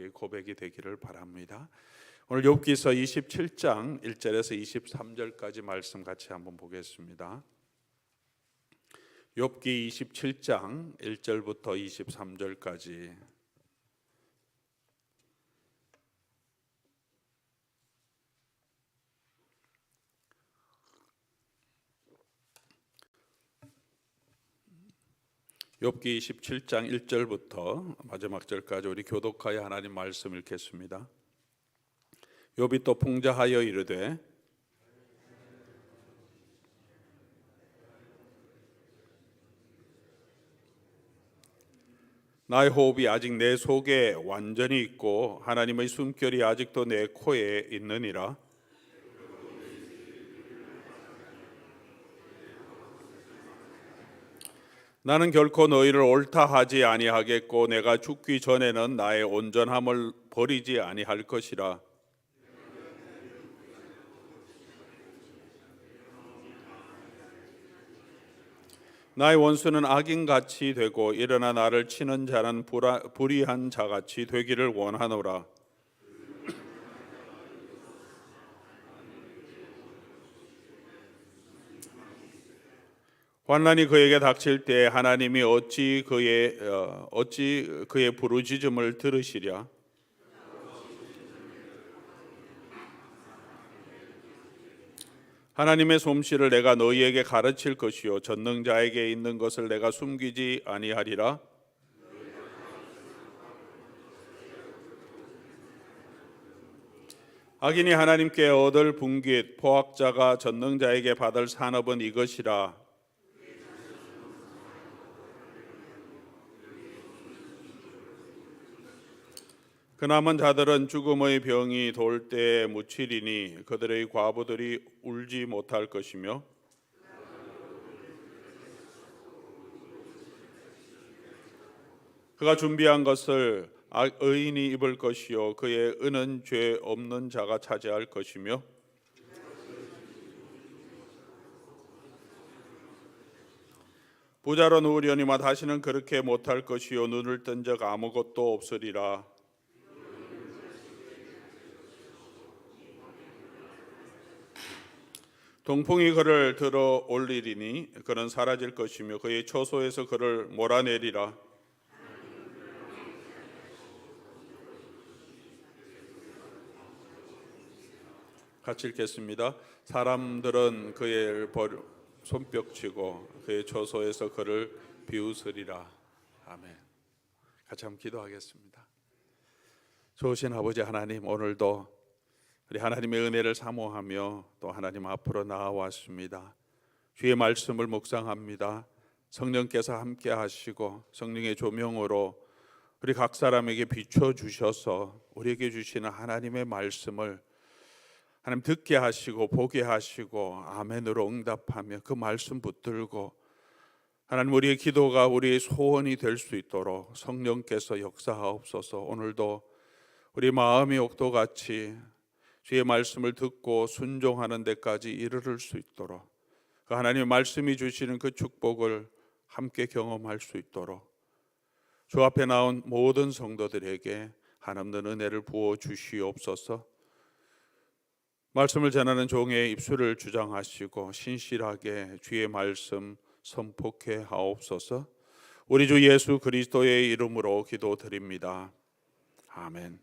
우리 고백이 되기를 바랍니다. 오늘 욥기서 27장 1절에서 23절까지 말씀 같이 한번 보겠습니다. 욥기 27장 1절부터 23절까지. 욥기 27장 1절부터 마지막 절까지 우리 교독하여 하나님 말씀 읽겠습니다. 욥이 또 풍자하여 이르되 나의 호흡이 아직 내 속에 완전히 있고 하나님의 숨결이 아직도 내 코에 있느니라. 나는 결코 너희를 옳다 하지 아니하겠고 내가 죽기 전에는 나의 온전함을 버리지 아니할 것이라. 나의 원수는 악인같이 되고 일어나 나를 치는 자는 불의한 자같이 되기를 원하노라. 환난이 그에게 닥칠 때 하나님이 어찌 그의 부르짖음을 들으시랴. 하나님의 솜씨를 내가 너희에게 가르칠 것이요 전능자에게 있는 것을 내가 숨기지 아니하리라. 악인이 하나님께 얻을 분깃 포악자가 전능자에게 받을 산업은 이것이라. 그 남은 자들은 죽음의 병이 돌 때에 묻히리니 그들의 과부들이 울지 못할 것이며 그가 준비한 것을 의인이 입을 것이요 그의 은은 죄 없는 자가 차지할 것이며 부자로 누우려니와 다시는 그렇게 못할 것이요 눈을 뜬 적 아무것도 없으리라. 동풍이 그를 들어 올리리니 그는 사라질 것이며 그의 처소에서 그를 몰아내리라. 같이 읽겠습니다. 사람들은 그의 손뼉치고 그의 처소에서 그를 비웃으리라. 아멘. 같이 한번 기도하겠습니다. 좋으신 아버지 하나님, 오늘도 우리 하나님의 은혜를 사모하며 또 하나님 앞으로 나아왔습니다. 주의 말씀을 묵상합니다. 성령께서 함께 하시고 성령의 조명으로 우리 각 사람에게 비춰주셔서 우리에게 주시는 하나님의 말씀을 하나님 듣게 하시고 보게 하시고 아멘으로 응답하며 그 말씀 붙들고 하나님 우리의 기도가 우리의 소원이 될 수 있도록 성령께서 역사하옵소서. 오늘도 우리 마음이 옥토같이 주의 말씀을 듣고 순종하는 데까지 이르를 수 있도록 그 하나님의 말씀이 주시는 그 축복을 함께 경험할 수 있도록 주 앞에 나온 모든 성도들에게 한없는 은혜를 부어 주시옵소서. 말씀을 전하는 종의 입술을 주장하시고 신실하게 주의 말씀 선포케 하옵소서. 우리 주 예수 그리스도의 이름으로 기도드립니다. 아멘.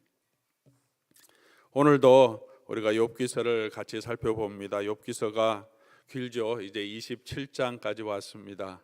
오늘도 우리가 욥기서를 같이 살펴봅니다. 욥기서가 길죠. 이제 27장까지 왔습니다.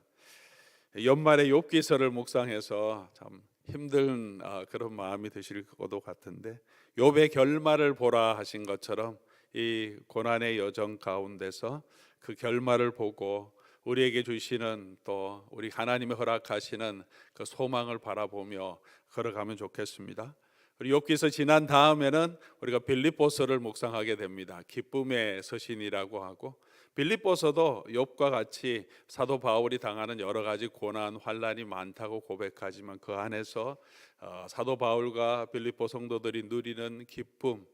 연말에 욥기서를 묵상해서 참 힘든 그런 마음이 드실 것도 같은데 욥의 결말을 보라 하신 것처럼 이 고난의 여정 가운데서 그 결말을 보고 우리에게 주시는 또 우리 하나님이 허락하시는 그 소망을 바라보며 걸어가면 좋겠습니다. 우리 욥기서 지난 다음에는 우리가 빌립보서를 묵상하게 됩니다. 기쁨의 서신이라고 하고 빌립보서도 욥과 같이 사도 바울이 당하는 여러 가지 고난, 환난이 많다고 고백하지만 그 안에서 사도 바울과 빌립보 성도들이 누리는 기쁨,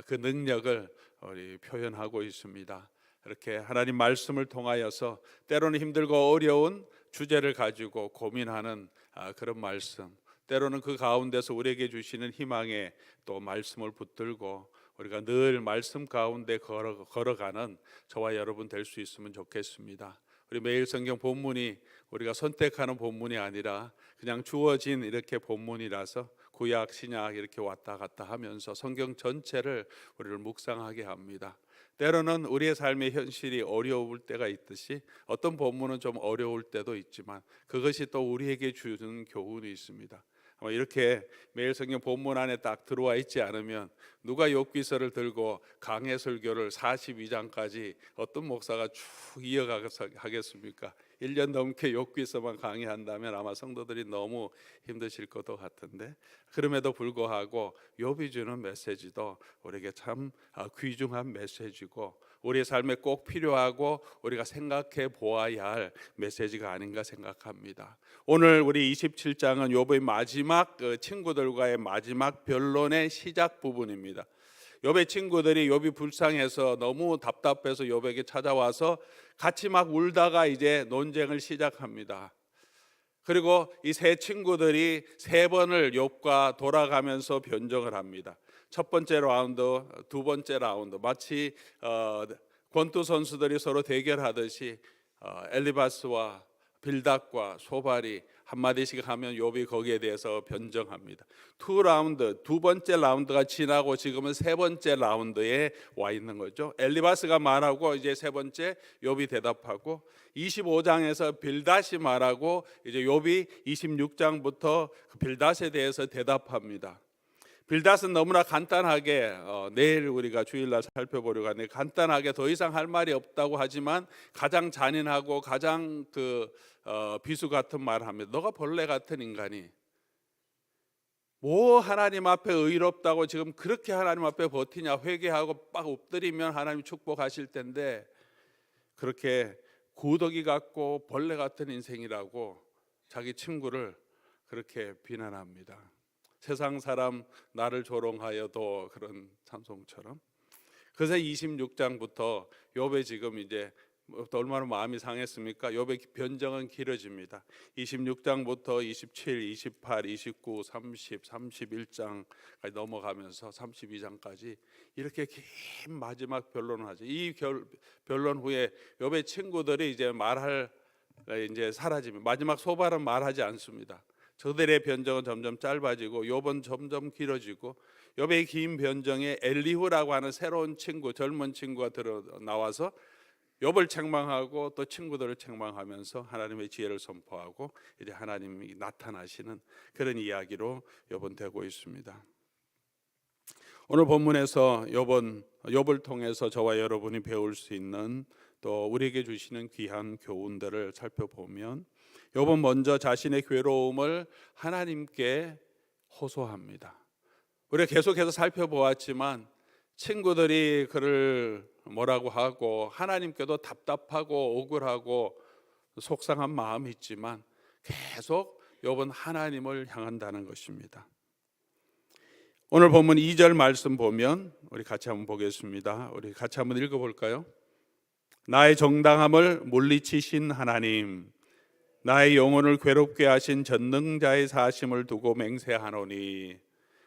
그 능력을 우리 표현하고 있습니다. 이렇게 하나님 말씀을 통하여서 때로는 힘들고 어려운 주제를 가지고 고민하는 그런 말씀, 때로는 그 가운데서 우리에게 주시는 희망의 또 말씀을 붙들고 우리가 늘 말씀 가운데 걸어가는 저와 여러분 될 수 있으면 좋겠습니다. 우리 매일 성경 본문이 우리가 선택하는 본문이 아니라 그냥 주어진 이렇게 본문이라서 구약 신약 이렇게 왔다 갔다 하면서 성경 전체를 우리를 묵상하게 합니다. 때로는 우리의 삶의 현실이 어려울 때가 있듯이 어떤 본문은 좀 어려울 때도 있지만 그것이 또 우리에게 주는 교훈이 있습니다. 이렇게 매일 성경 본문 안에 딱 들어와 있지 않으면 누가 욥기서를 들고 강해 설교를 42장까지 어떤 목사가 쭉 이어가서 하겠습니까? 1년 넘게 욥기서만 강의한다면 아마 성도들이 너무 힘드실 것도 같은데, 그럼에도 불구하고 욥이 주는 메시지도 우리에게 참 귀중한 메시지고 우리의 삶에 꼭 필요하고 우리가 생각해 보아야 할 메시지가 아닌가 생각합니다. 오늘 우리 27장은 욥의 마지막 친구들과의 마지막 변론의 시작 부분입니다. 욥의 친구들이 욥이 불쌍해서 너무 답답해서 욥에게 찾아와서 같이 막 울다가 이제 논쟁을 시작합니다. 그리고 이 세 친구들이 세 번을 욥과 돌아가면서 변정을 합니다. 첫 번째 라운드, 두 번째 라운드, 마치 권투 선수들이 서로 대결하듯이 엘리바스와 빌닷과 소발이 한마디씩 하면 욥이 거기에 대해서 변정합니다. 투 라운드, 두 번째 라운드가 지나고 지금은 세 번째 라운드에 와 있는 거죠. 엘리바스가 말하고 이제 세 번째 욥이 대답하고, 25장에서 빌닷이 말하고 이제 욥이 26장부터 빌닷에 대해서 대답합니다. 빌닷은 너무나 간단하게 내일 우리가 주일날 살펴보려고 하는데 간단하게 더 이상 할 말이 없다고 하지만 가장 잔인하고 가장 비수 같은 말을 합니다. 너가 벌레 같은 인간이 뭐 하나님 앞에 의롭다고 지금 그렇게 하나님 앞에 버티냐, 회개하고 빡 엎드리면 하나님 축복하실 텐데 그렇게 구더기 같고 벌레 같은 인생이라고 자기 친구를 그렇게 비난합니다. 세상 사람 나를 조롱하여도, 그런 찬송처럼. 그래서 26장부터 욥의 지금 이제 얼마나 마음이 상했습니까? 욥의 변정은 길어집니다. 26장부터 27, 28, 29, 30, 31장까지 넘어가면서 32장까지 이렇게 긴 마지막 변론을 하죠. 이 변론 후에 욥의 친구들이 이제 말할 이제 사라집니다. 마지막 소발은 말하지 않습니다. 저들의 변정은 점점 짧아지고 욥은 점점 길어지고, 욥의 긴 변정에 엘리후라고 하는 새로운 친구, 젊은 친구가 나와서 욥을 책망하고 또 친구들을 책망하면서 하나님의 지혜를 선포하고 이제 하나님이 나타나시는 그런 이야기로 욥은 되고 있습니다. 오늘 본문에서 욥을 통해서 저와 여러분이 배울 수 있는 또 우리에게 주시는 귀한 교훈들을 살펴보면, 욥은 먼저 자신의 괴로움을 하나님께 호소합니다. 우리가 계속해서 살펴보았지만 친구들이 그를 뭐라고 하고 하나님께도 답답하고 억울하고 속상한 마음이 있지만 계속 욥은 하나님을 향한다는 것입니다. 오늘 본문 2절 말씀 보면 우리 같이 한번 보겠습니다. 우리 같이 한번 읽어볼까요? 나의 정당함을 물리치신 하나님, 나의 영혼을 괴롭게 하신 전능자의 사심을 두고 맹세하노니.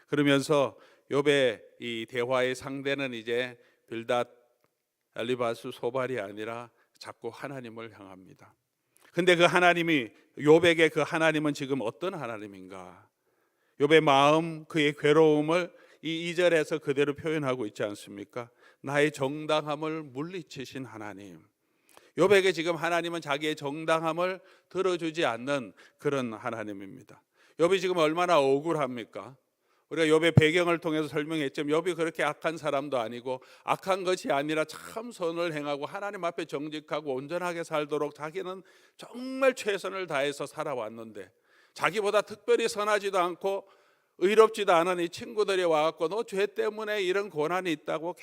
그러면서 욥의 이 대화의 상대는 이제 빌닷, 엘리바스, 소발이 아니라 자꾸 하나님을 향합니다. 근데 그 하나님이, 욥에게 그 하나님은 지금 어떤 하나님인가? 욥의 마음, 그의 괴로움을 이 2절에서 그대로 표현하고 있지 않습니까? 나의 정당함을 물리치신 하나님. 욥에게 지금 하나님은 자기의 정당함을 들어주지 않는 그런 하나님입니다. 욥이 지금 얼마나 억울합니까? 우리가 욥의 배경을 통해서 설명했지만 욥이 그렇게 악한 사람도 아니고, 악한 것이 아니라 참 선을 행하고 하나님 앞에 정직하고 온전하게 살도록 자기는 정말 최선을 다해서 살아왔는데, 자기보다 특별히 선하지도 않고 의롭지도 않은 이 친구들이 와갖고 너 죄 때문에 이런 고난이 있다고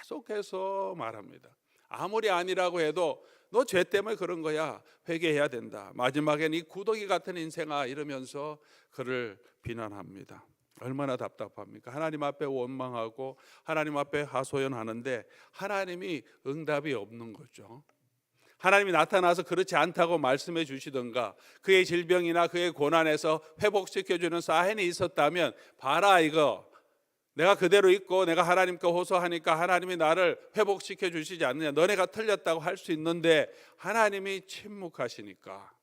계속해서 말합니다. 아무리 아니라고 해도 너 죄 때문에 그런 거야, 회개해야 된다. 마지막엔 이 구더기 같은 인생아 이러면서 그를 비난합니다. 얼마나 답답합니까? 하나님 앞에 원망하고 하나님 앞에 하소연하는데 하나님이 응답이 없는 거죠. 하나님이 나타나서 그렇지 않다고 말씀해 주시던가 그의 질병이나 그의 고난에서 회복시켜주는 사인이 있었다면 봐라 이거 내가 그대로 있고 내가 하나님께 호소하니까 하나님이 나를 회복시켜 주시지 않느냐 너네가 틀렸다고 할 수 있는데 하나님이 침묵하시니까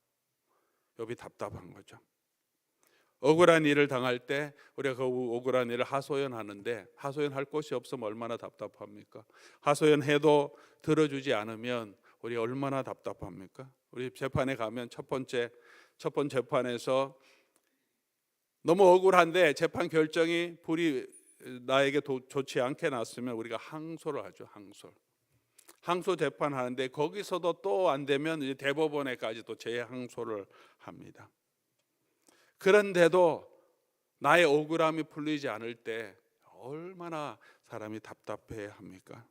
욥이 답답한 거죠. 억울한 일을 당할 때 우리가 그 억울한 일을 하소연하는데 하소연할 곳이 없으면 얼마나 답답합니까? 하소연해도 들어주지 않으면 우리 얼마나 답답합니까? 우리 재판에 가면 첫 번 재판에서 너무 억울한데 재판 결정이 불이 나에게 좋지 않게 났으면 우리가 항소를 하죠. 항소 재판하는데 거기서도 또 안 되면 이제 대법원에까지 또 재항소를 합니다. 그런데도 나의 억울함이 풀리지 않을 때 얼마나 사람이 답답해야 합니까?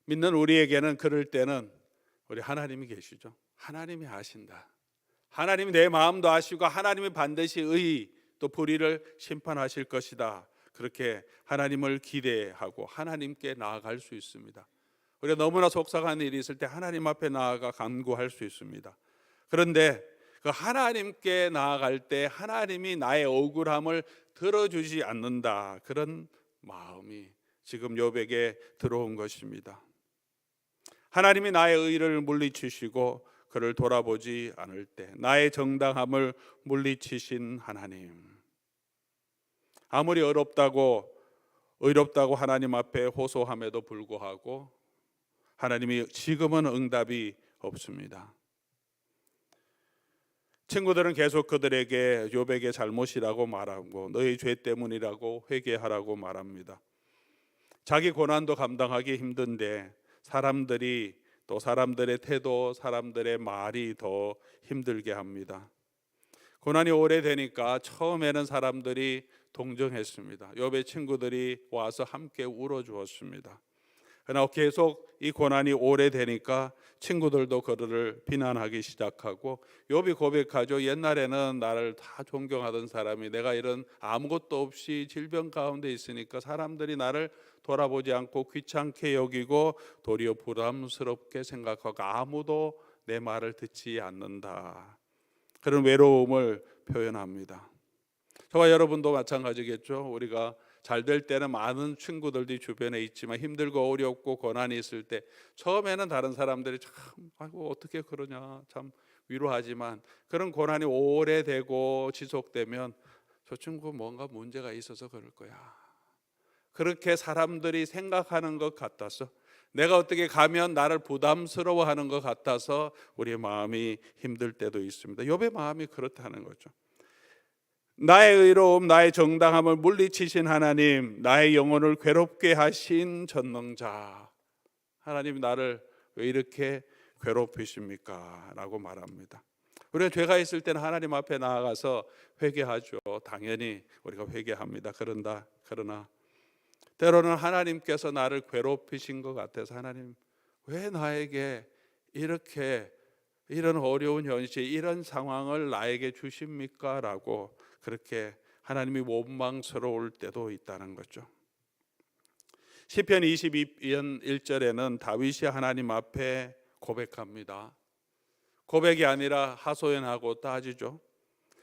믿는 우리에게는 그럴 때는 우리 하나님이 계시죠. 하나님이 아신다. 하나님이 내 마음도 아시고 하나님이 반드시 의의 또 불의를 심판하실 것이다. 그렇게 하나님을 기대하고 하나님께 나아갈 수 있습니다. 우리가 너무나 속상한 일이 있을 때 하나님 앞에 나아가 간구할 수 있습니다. 그런데 그 하나님께 나아갈 때 하나님이 나의 억울함을 들어주지 않는다. 그런 마음이 지금 욥에게 들어온 것입니다. 하나님이 나의 의를 물리치시고 그를 돌아보지 않을 때 나의 정당함을 물리치신 하나님, 아무리 의롭다고 하나님 앞에 호소함에도 불구하고 하나님이 지금은 응답이 없습니다. 친구들은 계속 그들에게 욥에게 잘못이라고 말하고 너희 죄 때문이라고 회개하라고 말합니다. 자기 고난도 감당하기 힘든데 또 사람들의 태도, 사람들의 말이 더 힘들게 합니다. 고난이 오래되니까 처음에는 사람들이 동정했습니다. 욥의 친구들이 와서 함께 울어주었습니다. 그러나 계속 이 고난이 오래되니까 친구들도 그를 비난하기 시작하고 욥이 고백하죠. 옛날에는 나를 다 존경하던 사람이 내가 이런 아무것도 없이 질병 가운데 있으니까 사람들이 나를 돌아보지 않고 귀찮게 여기고 도리어 부담스럽게 생각하고 아무도 내 말을 듣지 않는다. 그런 외로움을 표현합니다. 저와 여러분도 마찬가지겠죠. 우리가 잘 될 때는 많은 친구들이 주변에 있지만 힘들고 어렵고 고난이 있을 때 처음에는 다른 사람들이 참 아이고 어떻게 그러냐 참 위로하지만 그런 고난이 오래되고 지속되면 저 친구 뭔가 문제가 있어서 그럴 거야. 그렇게 사람들이 생각하는 것 같아서 내가 어떻게 가면 나를 부담스러워하는 것 같아서 우리의 마음이 힘들 때도 있습니다. 욥의 마음이 그렇다는 거죠. 나의 의로움, 나의 정당함을 물리치신 하나님, 나의 영혼을 괴롭게 하신 전능자, 하나님 나를 왜 이렇게 괴롭히십니까? 라고 말합니다. 우리가 죄가 있을 때는 하나님 앞에 나아가서 회개하죠. 당연히 우리가 회개합니다. 그러나 때로는 하나님께서 나를 괴롭히신 것 같아서 하나님 왜 나에게 이런 어려운 현실, 이런 상황을 나에게 주십니까? 라고 그렇게 하나님이 원망스러울 때도 있다는 거죠. 시편 22편 1절에는 다윗이 하나님 앞에 고백합니다. 고백이 아니라 하소연하고 따지죠.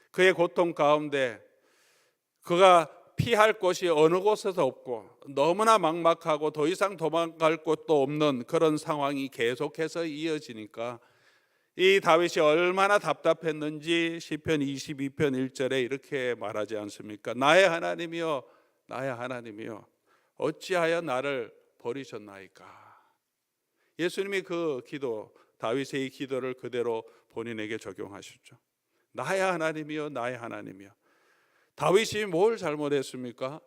그의 고통 가운데 그가 피할 곳이 어느 곳에도 없고 너무나 막막하고 더 이상 도망갈 곳도 없는 그런 상황이 계속해서 이어지니까 이 다윗이 얼마나 답답했는지 시편 22편 1절에 이렇게 말하지 않습니까? 나의 하나님이여 나의 하나님이여 어찌하여 나를 버리셨나이까. 예수님이 그 기도 다윗의 이 기도를 그대로 본인에게 적용하셨죠. 나의 하나님이여 나의 하나님이여. 다윗이 뭘 잘못했습니까?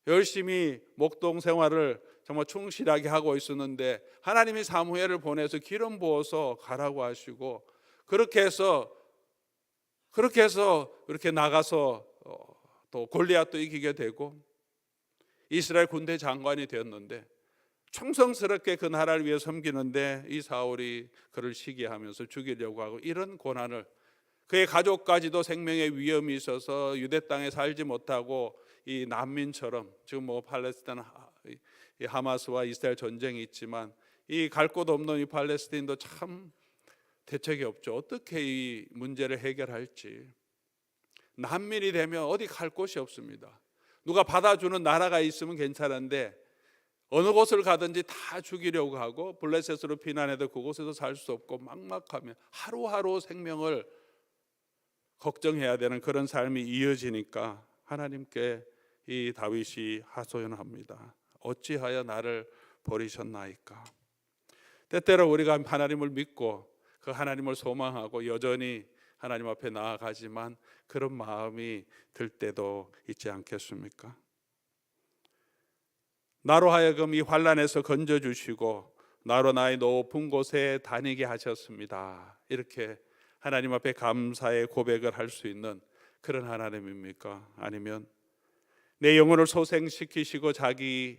열심히 목동 생활을 정말 충실하게 하고 있었는데 하나님이 사무엘을 보내서 기름 부어서 가라고 하시고 그렇게 해서 이렇게 나가서 또 골리앗도 이기게 되고 이스라엘 군대 장관이 되었는데 충성스럽게 그 나라를 위해 섬기는데 이 사울이 그를 시기하면서 죽이려고 하고 이런 고난을 그의 가족까지도 생명의 위험이 있어서 유대 땅에 살지 못하고 이 난민처럼 지금 팔레스타인 하마스와 이스라엘 전쟁이 있지만 이 갈 곳 없는 이 팔레스타인도 참 대책이 없죠. 어떻게 이 문제를 해결할지. 난민이 되면 어디 갈 곳이 없습니다. 누가 받아주는 나라가 있으면 괜찮은데 어느 곳을 가든지 다 죽이려고 하고 블레셋으로 피난해도 그곳에서 살 수 없고 막막하면 하루하루 생명을 걱정해야 되는 그런 삶이 이어지니까 하나님께 이 다윗이 하소연합니다. 어찌하여 나를 버리셨나이까. 때때로 우리가 하나님을 믿고 그 하나님을 소망하고 여전히 하나님 앞에 나아가지만 그런 마음이 들 때도 있지 않겠습니까? 나로 하여금 이 환난에서 건져주시고 나로 나의 높은 곳에 다니게 하셨습니다. 이렇게 하나님 앞에 감사의 고백을 할 수 있는 그런 하나님입니까? 아니면 내 영혼을 소생시키시고 자기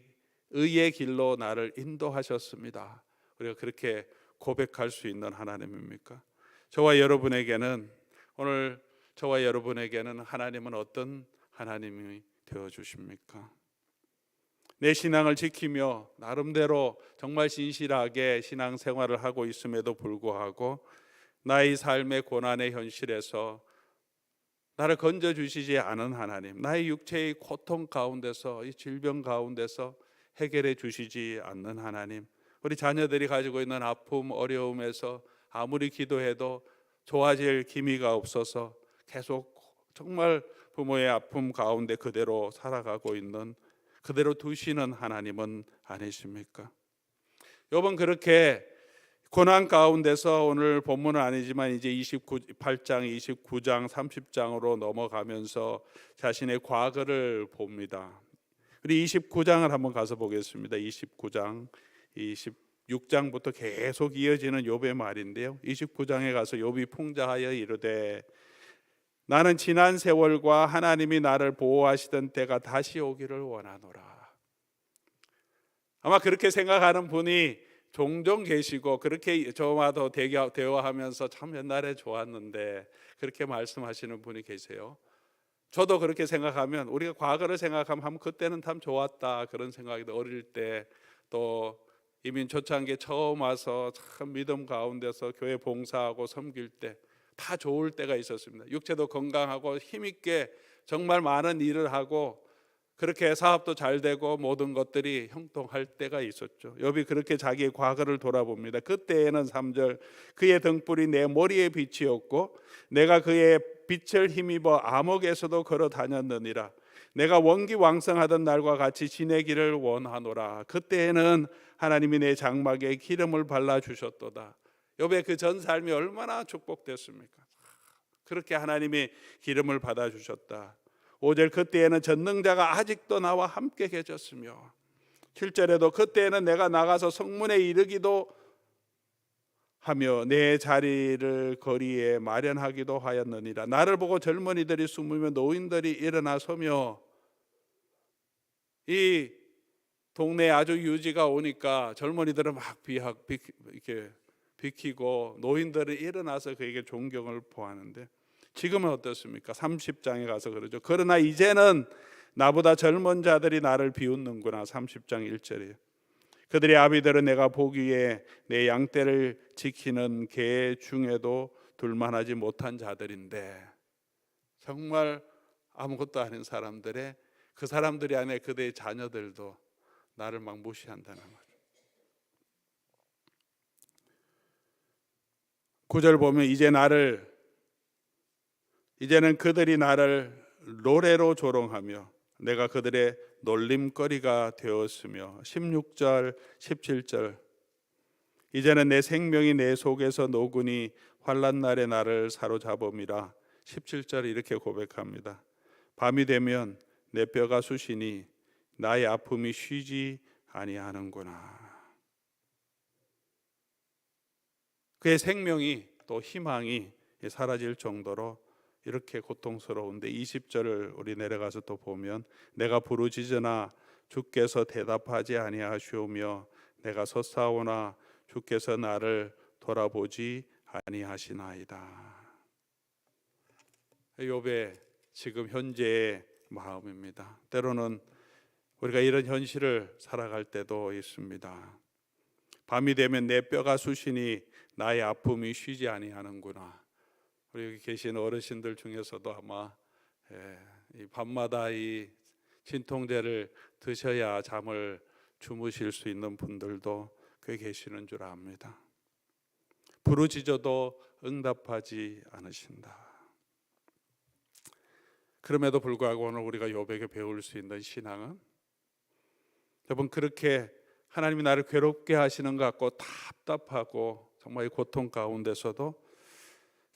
의의 길로 나를 인도하셨습니다. 우리가 그렇게 고백할 수 있는 하나님입니까? 저와 여러분에게는 오늘 저와 여러분에게는 하나님은 어떤 하나님이 되어 주십니까? 내 신앙을 지키며 나름대로 정말 신실하게 신앙생활을 하고 있음에도 불구하고 나의 삶의 고난의 현실에서 나를 건져주시지 않은 하나님, 나의 육체의 고통 가운데서 이 질병 가운데서 해결해 주시지 않는 하나님, 우리 자녀들이 가지고 있는 아픔, 어려움에서 아무리 기도해도 좋아질 기미가 없어서 계속 정말 부모의 아픔 가운데 그대로 살아가고 있는, 그대로 두시는 하나님은 아니십니까? 욥은 그렇게 고난 가운데서 오늘 본문은 아니지만 이제 28장, 29장, 30장으로 넘어가면서 자신의 과거를 봅니다. 우리 29장을 한번 가서 보겠습니다. 29장, 26장부터 계속 이어지는 욥의 말인데요. 29장에 가서 욥이 풍자하여 이르되 나는 지난 세월과 하나님이 나를 보호하시던 때가 다시 오기를 원하노라. 아마 그렇게 생각하는 분이 종종 계시고 그렇게 저와도 대화하면서 참 옛날에 좋았는데 그렇게 말씀하시는 분이 계세요. 저도 그렇게 생각하면 우리가 과거를 생각하면 그때는 참 좋았다 그런 생각이 어릴 때 또 이민 초창기에 처음 와서 참 믿음 가운데서 교회 봉사하고 섬길 때 다 좋을 때가 있었습니다. 육체도 건강하고 힘있게 정말 많은 일을 하고 그렇게 사업도 잘 되고 모든 것들이 형통할 때가 있었죠. 욥이 그렇게 자기의 과거를 돌아봅니다. 그때에는 3절 그의 등불이 내 머리에 빛이었고 내가 그의 빛을 힘입어 암흑에서도 걸어 다녔느니라. 내가 원기왕성하던 날과 같이 지내기를 원하노라. 그때에는 하나님이 내 장막에 기름을 발라주셨도다. 욥의 그 전 삶이 얼마나 축복됐습니까? 그렇게 하나님이 기름을 받아주셨다. 5절 그때에는 전능자가 아직도 나와 함께 계셨으며 7절에도 그때에는 내가 나가서 성문에 이르기도 하며 내 자리를 거리에 마련하기도 하였느니라. 나를 보고 젊은이들이 숨으며 노인들이 일어나 서며 이 동네에 아주 유지가 오니까 젊은이들은 막 이렇게 비키고 노인들이 일어나서 그에게 존경을 보하는데 지금은 어떻습니까? 30장에 가서 그러죠. 그러나 이제는 나보다 젊은 자들이 나를 비웃는구나. 30장 1절이에요. 그들의 아비들은 내가 보기에 내 양떼를 지키는 개 중에도 둘만하지 못한 자들인데 정말 아무것도 아닌 사람들의 그 사람들이 아니라 그들의 자녀들도 나를 막 무시한다는 거죠. 9절 보면 이제는 그들이 나를 노래로 조롱하며 내가 그들의 놀림거리가 되었으며 16절 17절 이제는 내 생명이 내 속에서 노근이 환난 날에 나를 사로잡음이라. 17절 이렇게 고백합니다. 밤이 되면 내 뼈가 쑤시니 나의 아픔이 쉬지 아니하는구나. 그의 생명이 또 희망이 사라질 정도로 이렇게 고통스러운데 20절을 우리 내려가서 또 보면 내가 부르짖으나 주께서 대답하지 아니하시오며 내가 섰사오나 주께서 나를 돌아보지 아니하시나이다. 욥의 지금 현재의 마음입니다. 때로는 우리가 이런 현실을 살아갈 때도 있습니다. 밤이 되면 내 뼈가 쑤시니 나의 아픔이 쉬지 아니하는구나. 우리 여기 계신 어르신들 중에서도 아마 이 밤마다 이 진통제를 드셔야 잠을 주무실 수 있는 분들도 꽤 계시는 줄 압니다. 부르짖어도 응답하지 않으신다. 그럼에도 불구하고 오늘 우리가 욥에게 배울 수 있는 신앙은, 여러분, 그렇게 하나님이 나를 괴롭게 하시는 것 같고 답답하고 정말 고통 가운데서도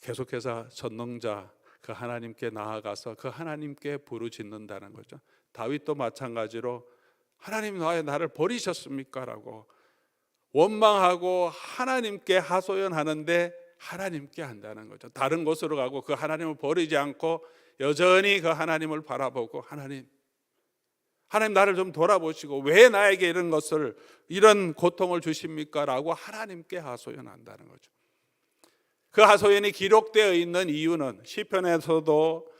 계속해서 전능자 그 하나님께 나아가서 그 하나님께 부르짖는다는 거죠. 다윗도 마찬가지로 하나님 왜 나를 버리셨습니까? 라고 원망하고 하나님께 하소연하는데 하나님께 한다는 거죠. 다른 곳으로 가고 그 하나님을 버리지 않고 여전히 그 하나님을 바라보고 하나님 나를 좀 돌아보시고 왜 나에게 이런 고통을 주십니까? 라고 하나님께 하소연한다는 거죠. 그 하소연이 기록되어 있는 이유는 시편에서도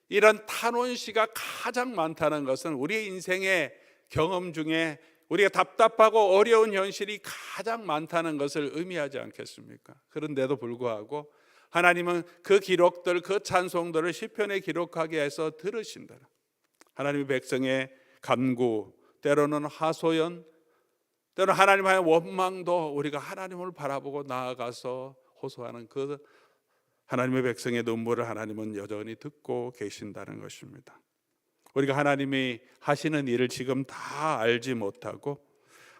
이런 탄원시가 가장 많다는 것은 우리의 인생의 경험 중에 우리가 답답하고 어려운 현실이 가장 많다는 것을 의미하지 않겠습니까? 그런데도 불구하고 하나님은 그 기록들, 그 찬송들을 시편에 기록하게 해서 들으신다. 하나님의 백성의 간구, 때로는 하소연, 때로는 하나님의 원망도 우리가 하나님을 바라보고 나아가서 호소하는 그 하나님의 백성의 눈물을 하나님은 여전히 듣고 계신다는 것입니다. 우리가 하나님이 하시는 일을 지금 다 알지 못하고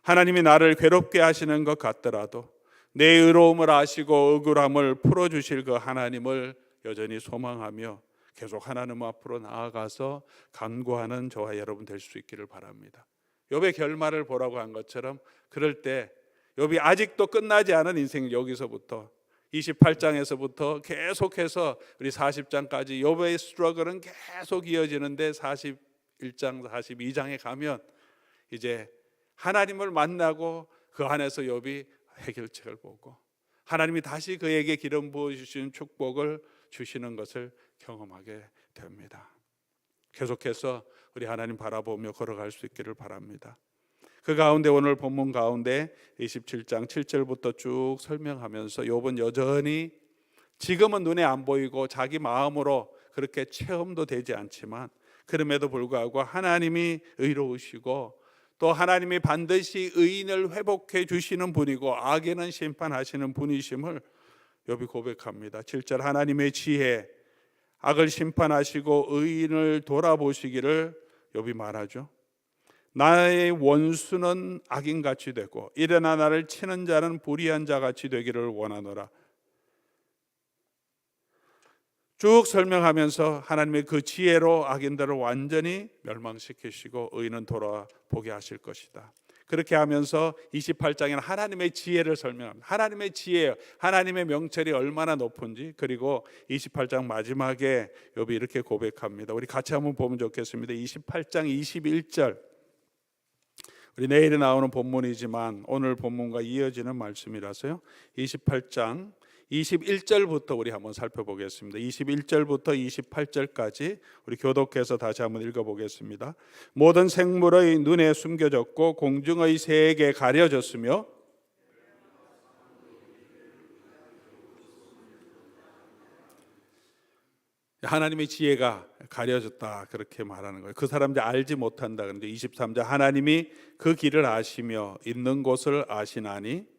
하나님이 나를 괴롭게 하시는 것 같더라도 내 의로움을 아시고 억울함을 풀어주실 그 하나님을 여전히 소망하며 계속 하나님 앞으로 나아가서 간구하는 저와 여러분 될 수 있기를 바랍니다. 욥의 결말을 보라고 한 것처럼 그럴 때 욥이 아직도 끝나지 않은 인생, 여기서부터 28장에서부터 계속해서 우리 40장까지 욥의 스트러글은 계속 이어지는데 41장, 42장에 가면 이제 하나님을 만나고 그 안에서 욥이 해결책을 보고 하나님이 다시 그에게 기름 부어주신 축복을 주시는 것을 경험하게 됩니다. 계속해서 우리 하나님 바라보며 걸어갈 수 있기를 바랍니다. 그 가운데 오늘 본문 가운데 27장 7절부터 쭉 설명하면서 욥은 여전히 지금은 눈에 안 보이고 자기 마음으로 그렇게 체험도 되지 않지만 그럼에도 불구하고 하나님이 의로우시고 또 하나님이 반드시 의인을 회복해 주시는 분이고 악에는 심판하시는 분이심을 욥이 고백합니다. 7절 하나님의 지혜, 악을 심판하시고 의인을 돌아보시기를 욥이 말하죠. 나의 원수는 악인같이 되고 일어나 나를 치는 자는 불의한 자같이 되기를 원하노라. 쭉 설명하면서 하나님의 그 지혜로 악인들을 완전히 멸망시키시고 의인은 돌아보게 하실 것이다. 그렇게 하면서 28장에는 하나님의 지혜를 설명합니다. 하나님의 지혜, 하나님의 명철이 얼마나 높은지. 그리고 28장 마지막에 욥이 이렇게 고백합니다. 우리 같이 한번 보면 좋겠습니다. 28장 21절. 우리 내일에 나오는 본문이지만 오늘 본문과 이어지는 말씀이라서요. 28장 21절부터 우리 한번 살펴보겠습니다. 21절부터 28절까지 우리 교독해서 다시 한번 읽어보겠습니다. 모든 생물의 눈에 숨겨졌고 공중의 새에게 가려졌으며 하나님의 지혜가 가려졌다 그렇게 말하는 거예요. 그 사람들이 알지 못한다. 그런데 23절 하나님이 그 길을 아시며 있는 곳을 아시나니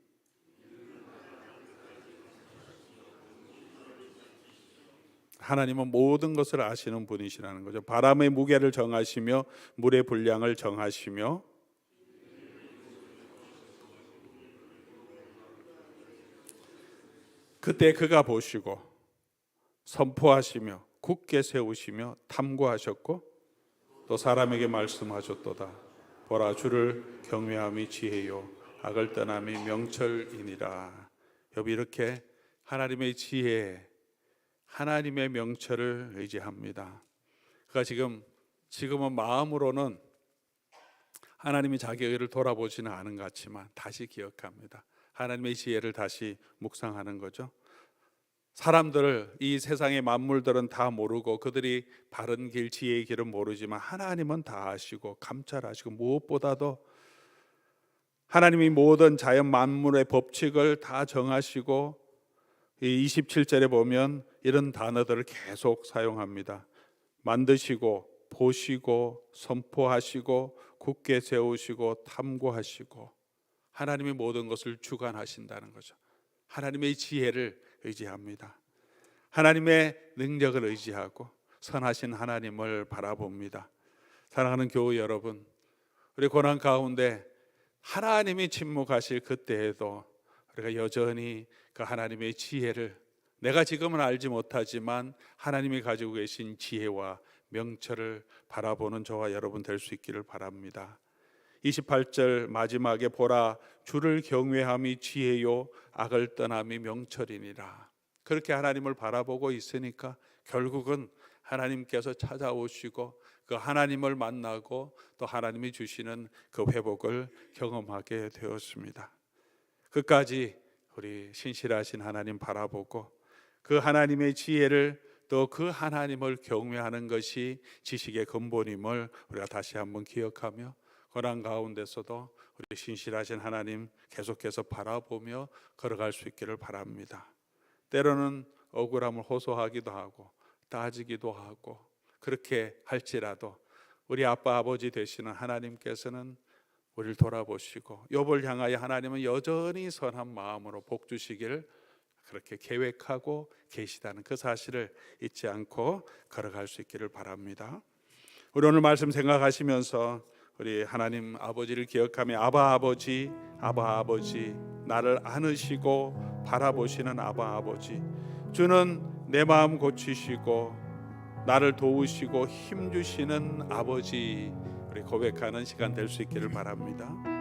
하나님은 모든 것을 아시는 분이시라는 거죠. 바람의 무게를 정하시며 물의 분량을 정하시며 그때 그가 보시고 선포하시며 굳게 세우시며 탐구하셨고 또 사람에게 말씀하셨도다. 보라 주를 경외함이 지혜요 악을 떠남이 명철이니라. 욥이 이렇게 하나님의 지혜, 하나님의 명철을 의지합니다. 그가 지금은 마음으로는 하나님이 자기 의를 돌아보지는 않은 것 같지만 다시 기억합니다. 하나님의 지혜를 다시 묵상하는 거죠. 사람들을, 이 세상의 만물들은 다 모르고 그들이 바른 길, 지혜의 길은 모르지만 하나님은 다 아시고 감찰하시고 무엇보다도 하나님이 모든 자연 만물의 법칙을 다 정하시고 이 27절에 보면 이런 단어들을 계속 사용합니다. 만드시고 보시고 선포하시고 굳게 세우시고 탐구하시고, 하나님이 모든 것을 주관하신다는 거죠. 하나님의 지혜를 의지합니다. 하나님의 능력을 의지하고 선하신 하나님을 바라봅니다. 사랑하는 교우 여러분, 우리 고난 가운데 하나님이 침묵하실 그때에도 우리가 여전히 그 하나님의 지혜를, 내가 지금은 알지 못하지만 하나님이 가지고 계신 지혜와 명철을 바라보는 저와 여러분 될 수 있기를 바랍니다. 28절 마지막에 보라, 주를 경외함이 지혜요 악을 떠남이 명철이니라. 그렇게 하나님을 바라보고 있으니까 결국은 하나님께서 찾아오시고 그 하나님을 만나고 또 하나님이 주시는 그 회복을 경험하게 되었습니다. 끝까지 우리 신실하신 하나님 바라보고 그 하나님의 지혜를, 또 그 하나님을 경외하는 것이 지식의 근본임을 우리가 다시 한번 기억하며 고난 가운데서도 우리 신실하신 하나님 계속해서 바라보며 걸어갈 수 있기를 바랍니다. 때로는 억울함을 호소하기도 하고 따지기도 하고, 그렇게 할지라도 우리 아빠 아버지 되시는 하나님께서는 우리를 돌아보시고 욥을 향하여 하나님은 여전히 선한 마음으로 복 주시기를 그렇게 계획하고 계시다는 그 사실을 잊지 않고 걸어갈 수 있기를 바랍니다. 우리 오늘 말씀 생각하시면서 우리 하나님 아버지를 기억하며 아바 아버지, 아바 아버지, 나를 안으시고 바라보시는 아바 아버지, 주는 내 마음 고치시고 나를 도우시고 힘주시는 아버지, 우리 고백하는 시간 될 수 있기를 바랍니다.